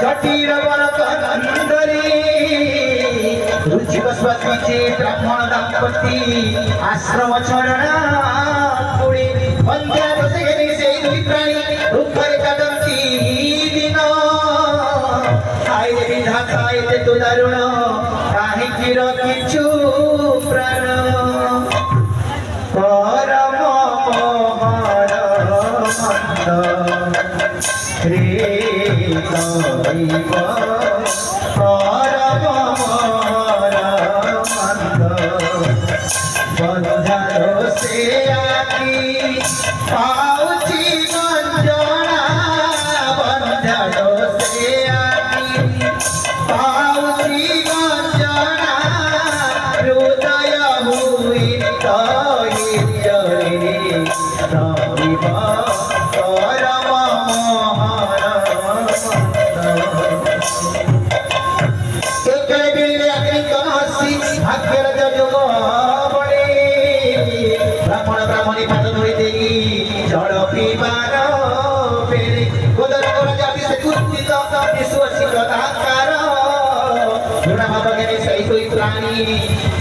जटिल वरकंदरी रुचिक स्वस्तिचे ब्राह्मण दंपती आश्रम छरणा पुढे वंद्या बसगेली से दुई प्राणी रुखरे कदमती दिन आए विधाता एते तो दारुण काहींकि रखिछु प्राण परम मोहर मंद रे दैव परम मोहर मंद बंधारो से आकी पाउची गंजना बंधारो से आकी पाउची गंजना हृदय हुई तई रे दैव परम मोहर भाग्यर जुग बड़े ब्राह्मण ब्राह्मणी पात धोई दे जल पीबार बेले गोदर गोर जाति से कुत्थित विश्वशिखताकार लुणा भाव ज्ञानी सही सोई प्राणी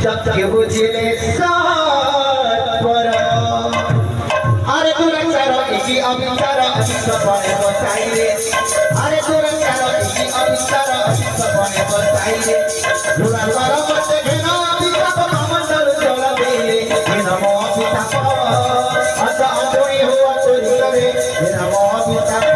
जत्य बुझिले सत्वर अरे दुराचार इसी अविचार सपने बसाइले अरे दुराचार इसी अविचार सपने बसाइले लुणा द्वारा मते घेना विताप मंडल जल बेले नमो विताप असा अंजोई हुआ चोरी करे नमो विताप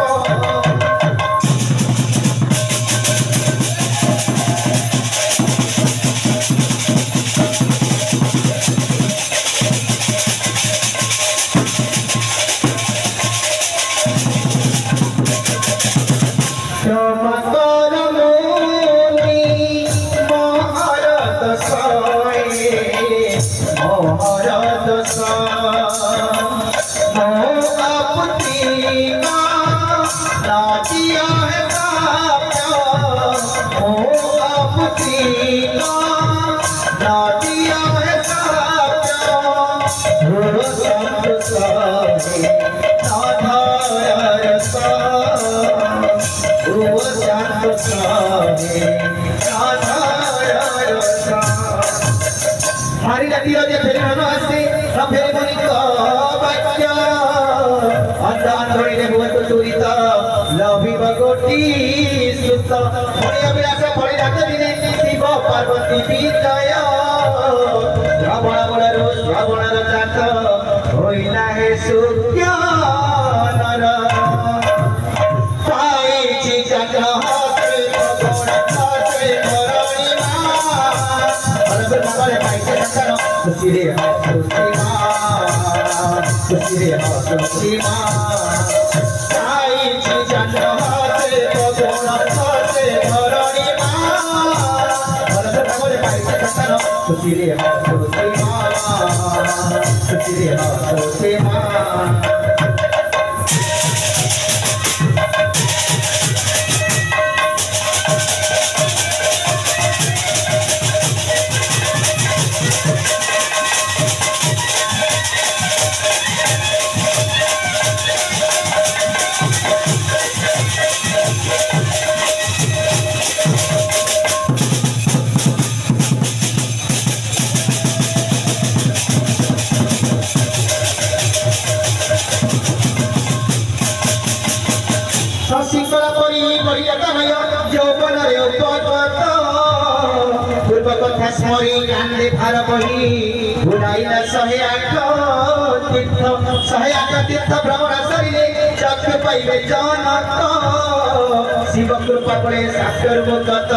हरी जाती है फेरी मनसे फेरी मनिक वाक्य अंधोड़ी ने बुआ तो चोरिता लभी बगोटी सुत फणिया विलास फणी रात दिने शिव पार्वती विजय श्रावण बड़रो श्रावण जात होइना हे सूर्य नर पाइछि जग हसे भगवान हसे धरणी मा खुशी रे खुशी माँ साई जन हसे भगवान हसे धरणी माँ खुशी रे खुशी माँ शिंगला परी बढ़िया कमय यौवन रे उपगत पूर्व कथा स्मरी कांदे भार बही भुलाइला 108 तीर्थ भ्रमण सरिले चक्र पाइबे जनक शिव कृपा पड़े सागर मुक्त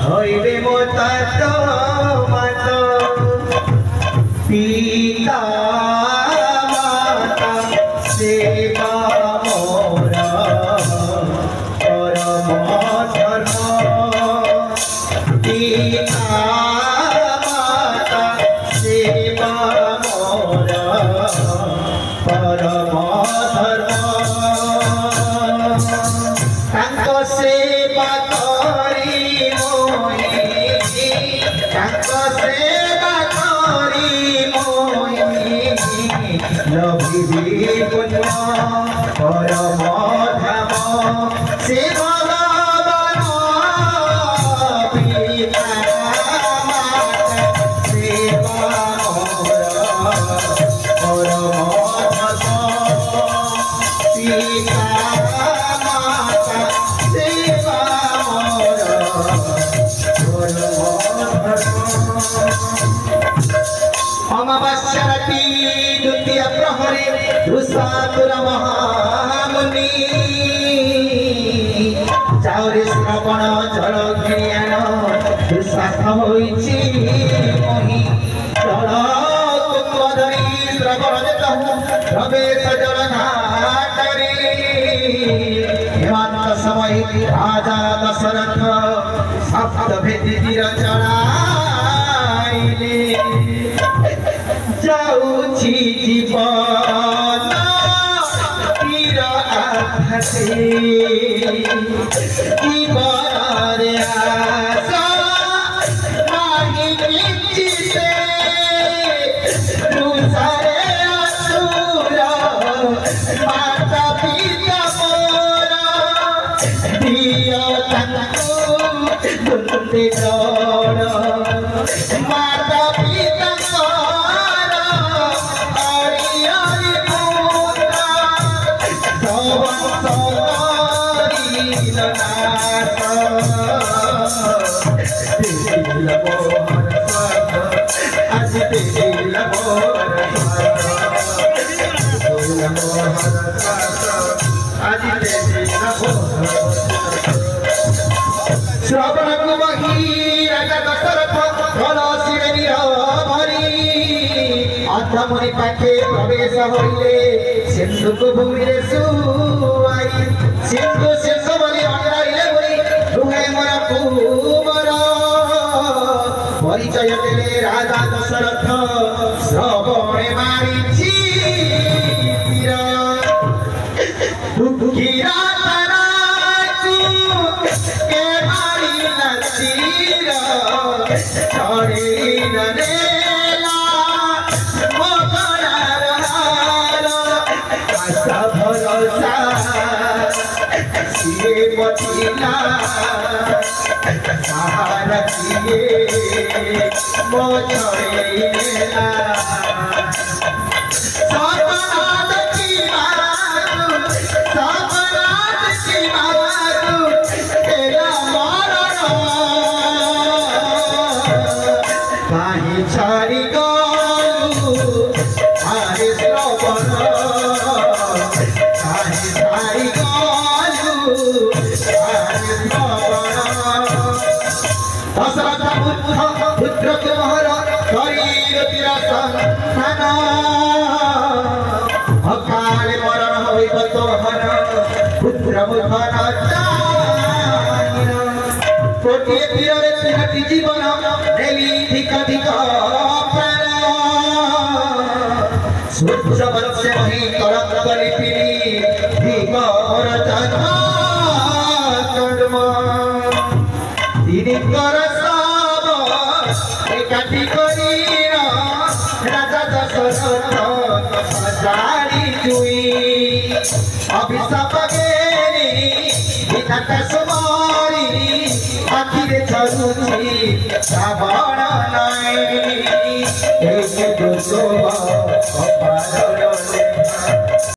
होइबे मो तात मात पिता माता सेवा मोरा परम धाम शिव दुसातुर महामुनि चाउरे श्रवण जल ज्ञान दुसाथ होइछि मोहि जल कुमधरी श्रवण जतहु प्रवेश जल घाटरे हेमंत समय राजा दशरथ सप्त भेदी तीर चढ़ाइले जाउछि जीवन तीर आघाते जीवन रे आशा नाही किछिते तुसारे असुर माता पिता मोर दियो ताकू दुते डर माता पिता मोर हरि हरि पुत्र सवंसरी नाथ दिल मोहन स्वार्थ आज दिल मोहन स्वार्थ आज दिल श्रवण कुमही राजा दशरथ धन शिरे भरी अधमुनि पाखे प्रवेश होइले सिंधुक भूमि रे सुआई सिंधु शेष बलि अंगाइले बोली रुहे मोर कुमर परिचय देले राजा दशरथ श्रवणे मारिछि दुखीरा के मारी नसीर छोड़ी नेला मोगरार हार आशा भरोसा सिए बचिला सहारा किए मो छोड़ी नेला सपनाद की मारू सपनाद की मारू तेरा मरण काहे छाड़ी गलू आरे श्रवण काहे छाड़ी गलू आरे श्रवण दशरथ पुत्र तुमहर शरीर तीर संधान अकाल मरण होइब तोहर पुत्र मुखन कोटिए तीरे तिहति जीवन नेली धिक धिक प्राण सूर्य वंश मही करक लिपिनी धिकर जन्म कर्म दिनकर सब एकाठी करी राजा दशरथ सजारी जुई अभिशाप गेरी विधाता सुमारी आखिरे छरुछि श्रावण नाई एक दोष अपार